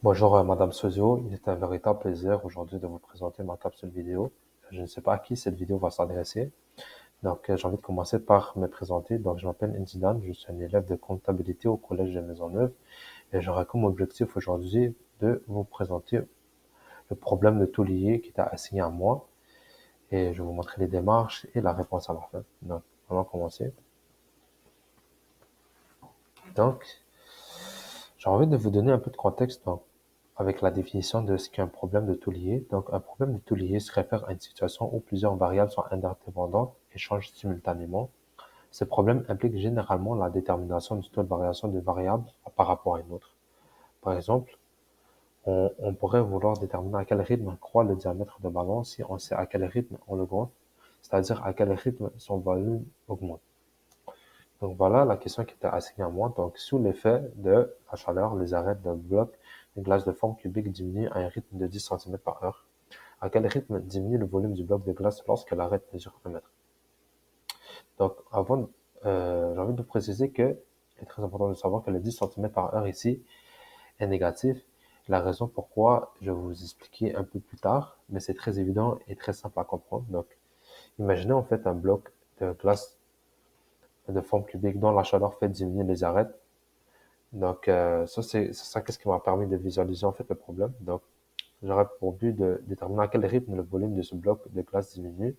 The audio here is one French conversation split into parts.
Bonjour Madame Sozio, il est un véritable plaisir aujourd'hui de vous présenter ma capsule vidéo. Je ne sais pas à qui cette vidéo va s'adresser, donc j'ai envie de commencer par me présenter. Donc je m'appelle Nzidan, je suis un élève de comptabilité au collège de Maisonneuve et j'aurai comme objectif aujourd'hui de vous présenter le problème de taux lié qui était assigné à moi et je vais vous montrer les démarches et la réponse à la fin. Donc allons commencer. Donc j'ai envie de vous donner un peu de contexte avec la définition de ce qu'est un problème de taux lié. Donc, un problème de taux lié se réfère à une situation où plusieurs variables sont interdépendantes et changent simultanément. Ce problème implique généralement la détermination du taux de variation d'une variable par rapport à une autre. Par exemple, on pourrait vouloir déterminer à quel rythme croît le diamètre de ballon si on sait à quel rythme on le gonfle, c'est-à-dire à quel rythme son volume augmente. Donc voilà la question qui était assignée à moi. Donc sous l'effet de la chaleur, les arêtes d'un bloc de glace de forme cubique diminuent à un rythme de 10 centimètres par heure. À quel rythme diminue le volume du bloc de glace lorsque l'arête mesure 1 mètre? Donc j'ai envie de vous préciser que il est très important de savoir que le 10 centimètres par heure ici est négatif. La raison pourquoi, je vais vous expliquer un peu plus tard, mais c'est très évident et très simple à comprendre. Donc, imaginez en fait un bloc de glace de forme cubique dont la chaleur fait diminuer les arêtes. Donc, ça, c'est ça qu'est-ce qui m'a permis de visualiser en fait le problème. Donc, j'aurais pour but de déterminer à quel rythme le volume de ce bloc de glace diminue.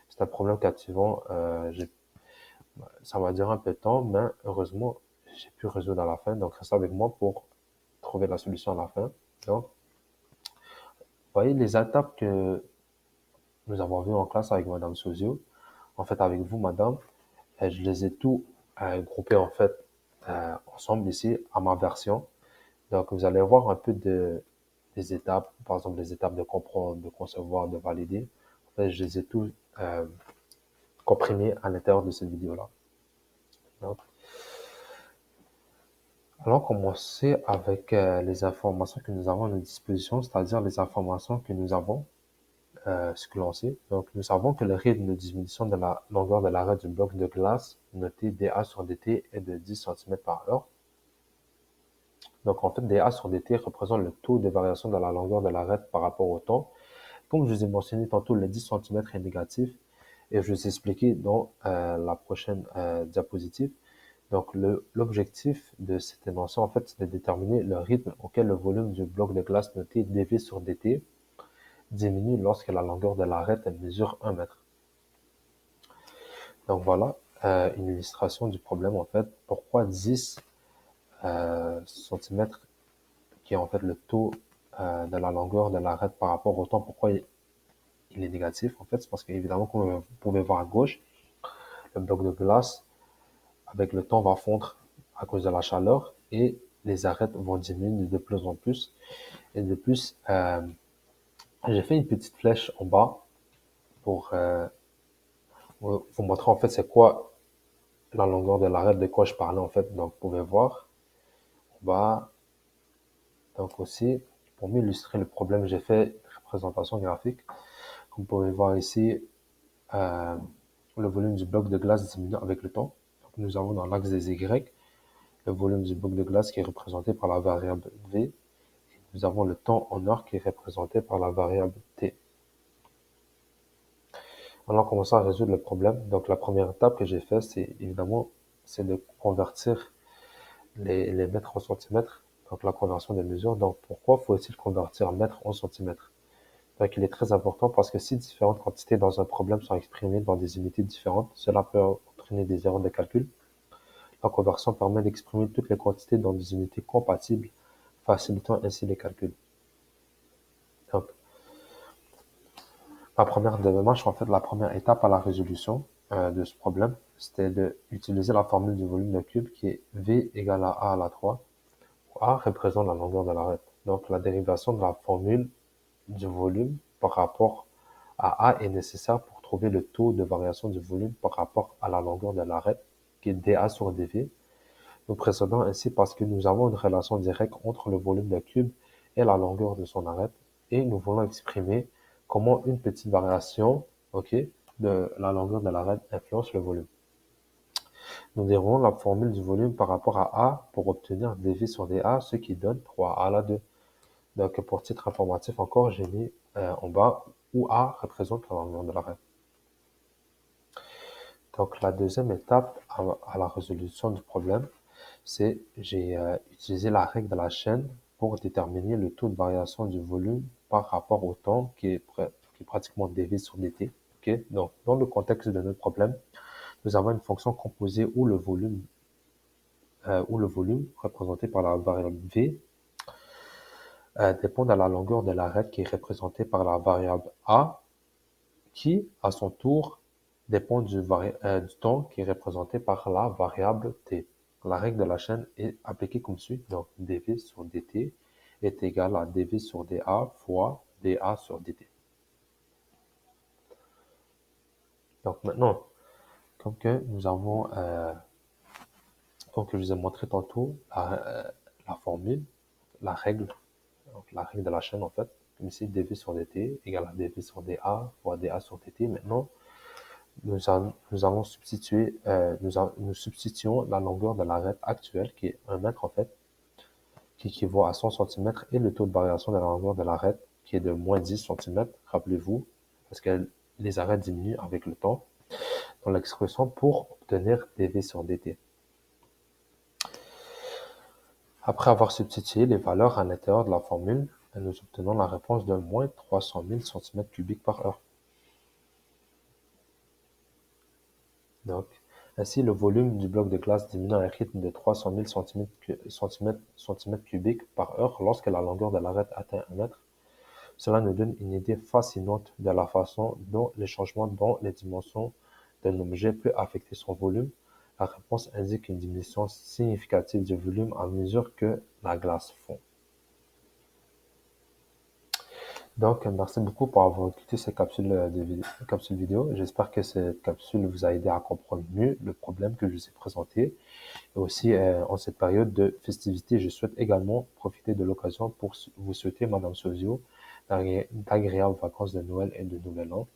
C'est un problème captivant. Ça m'a duré un peu de temps, mais heureusement, j'ai pu résoudre à la fin. Donc, restez avec moi pour trouver la solution à la fin. Donc, vous voyez les étapes que nous avons vues en classe avec Madame Sozio. En fait, avec vous, Madame, je les ai tous groupés en fait ensemble ici à ma version. Donc, vous allez voir un peu des étapes, par exemple les étapes de comprendre, de concevoir, de valider. En fait, je les ai tous comprimés à l'intérieur de cette vidéo-là. Donc, allons commencer avec les informations que nous avons à notre disposition, c'est-à-dire les informations que nous avons sequencées. Donc, nous savons que le rythme de diminution de la longueur de l'arête du bloc de glace, noté dA sur dt, est de 10 centimètres par heure. Donc, en fait, dA sur dt représente le taux de variation de la longueur de l'arête par rapport au temps. Comme je vous ai mentionné tantôt, le 10 centimètres est négatif et je vais vous expliquer dans la prochaine diapositive. Donc, l'objectif de cette énoncé, en fait, c'est de déterminer le rythme auquel le volume du bloc de glace noté dV sur dt diminue lorsque la longueur de l'arête mesure 1 mètre. Donc, voilà une illustration du problème, en fait. Pourquoi 10 cm, qui est en fait le taux de la longueur de l'arête par rapport au temps, pourquoi il est négatif? En fait, c'est parce qu'évidemment, comme vous pouvez voir à gauche, le bloc de glace, avec le temps, va fondre à cause de la chaleur et les arêtes vont diminuer de plus en plus. Et de plus, j'ai fait une petite flèche en bas pour vous montrer en fait c'est quoi la longueur de l'arête de quoi je parlais en fait. Donc, vous pouvez voir en bas. Donc aussi, pour m'illustrer le problème, j'ai fait une représentation graphique. Comme vous pouvez voir ici, euh, le volume du bloc de glace diminue avec le temps. Donc, nous avons dans l'axe des Y le volume du bloc de glace qui est représenté par la variable V. Nous avons le temps en heure qui est représenté par la variable T. Alors, on commence à résoudre le problème. Donc, la première étape que j'ai fait, c'est évidemment, c'est de convertir les mètres en centimètres. Donc, la conversion des mesures. Donc, pourquoi faut-il convertir mètre en centimètres? Donc, il est très important parce que si différentes quantités dans un problème sont exprimées dans des unités différentes, cela peut entraîner des erreurs de calcul. La conversion permet d'exprimer toutes les quantités dans des unités compatibles, facilitant ainsi les calculs. Donc, la première démarche, en fait, la première étape à la résolution de ce problème, c'était d'utiliser la formule du volume de cube qui est V égale à A à la 3, où A représente la longueur de l'arête. Donc, la dérivation de la formule du volume par rapport à A est nécessaire pour trouver le taux de variation du volume par rapport à la longueur de l'arête, qui est dA sur dV. Nous procédons ainsi parce que nous avons une relation directe entre le volume d'un cube et la longueur de son arête, et nous voulons exprimer comment une petite variation, ok, de la longueur de l'arête influence le volume. Nous déroulons la formule du volume par rapport à A pour obtenir dV sur dA, ce qui donne 3A à la 2. Donc, pour titre informatif encore, j'ai mis en bas où A représente la longueur de l'arête. Donc, la deuxième étape à la résolution du problème, c'est j'ai utilisé la règle de la chaîne pour déterminer le taux de variation du volume par rapport au temps qui est pratiquement dv sur dt. Okay? Donc, dans le contexte de notre problème, nous avons une fonction composée où le volume représenté par la variable v dépend de la longueur de l'arête qui est représentée par la variable a, qui, à son tour, dépend du temps qui est représenté par la variable t. La règle de la chaîne est appliquée comme suit. Donc, dv sur dt est égal à dv sur dA fois dA sur dt. Donc maintenant, comme que nous avons, comme que je vous ai montré tantôt, la formule, la règle, donc la règle de la chaîne en fait, comme ici dv sur dt égale à dv sur dA fois dA sur dt. Maintenant, nous allons substituer, nous substituons la longueur de l'arête actuelle, qui est 1 mètre en fait, qui équivaut à 100 cm, et le taux de variation de la longueur de l'arête, qui est de moins 10 cm, rappelez-vous, parce que les arêtes diminuent avec le temps, dans l'expression pour obtenir dv sur dt. Après avoir substitué les valeurs à l'intérieur de la formule, nous obtenons la réponse de moins 300 000 cm3 par heure. Donc, ainsi, le volume du bloc de glace diminue à un rythme de 300 000 cm3 par heure lorsque la longueur de l'arête atteint 1 mètre. Cela nous donne une idée fascinante de la façon dont les changements dans les dimensions d'un objet peut affecter son volume. La réponse indique une diminution significative du volume à mesure que la glace fond. Donc, merci beaucoup pour avoir écouté cette capsule vidéo. J'espère que cette capsule vous a aidé à comprendre mieux le problème que je vous ai présenté. Et aussi, en cette période de festivité, je souhaite également profiter de l'occasion pour vous souhaiter, Madame Sozio, d'agréables vacances de Noël et de Nouvel An.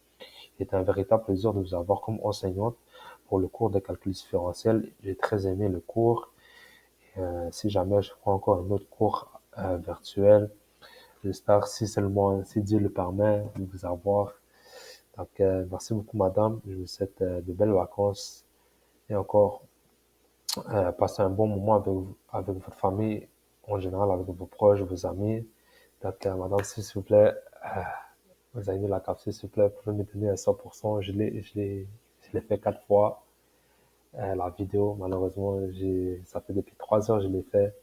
C'est un véritable plaisir de vous avoir comme enseignante pour le cours de calcul différentiel. J'ai très aimé le cours. Si jamais je prends encore un autre cours virtuel, j'espère, si Dieu le permet, de vous avoir. Donc, merci beaucoup, madame. Je vous souhaite de belles vacances et encore passez un bon moment avec votre famille, en général, avec vos proches, vos amis. Donc, madame, s'il vous plaît, vous avez mis la capsule, s'il vous plaît, vous pouvez me donner à 100%. Je l'ai fait 4 fois. La vidéo, malheureusement, ça fait depuis 3 heures que je l'ai fait.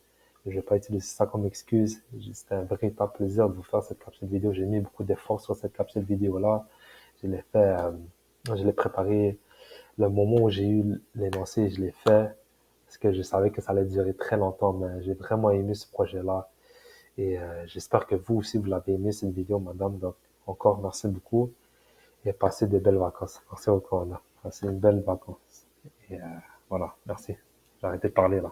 Je vais pas utiliser ça comme excuse. C'était un véritable plaisir de vous faire cette capsule vidéo. J'ai mis beaucoup d'efforts sur cette capsule vidéo-là. Je l'ai fait, je l'ai préparé. Le moment où j'ai eu l'énoncé, je l'ai fait parce que je savais que ça allait durer très longtemps, mais j'ai vraiment aimé ce projet-là. Et j'espère que vous aussi, vous l'avez aimé cette vidéo, madame. Donc, encore, merci beaucoup et passez de belles vacances. Merci beaucoup, Anna. Passez une belle vacances. Et voilà, merci. J'ai arrêté de parler là.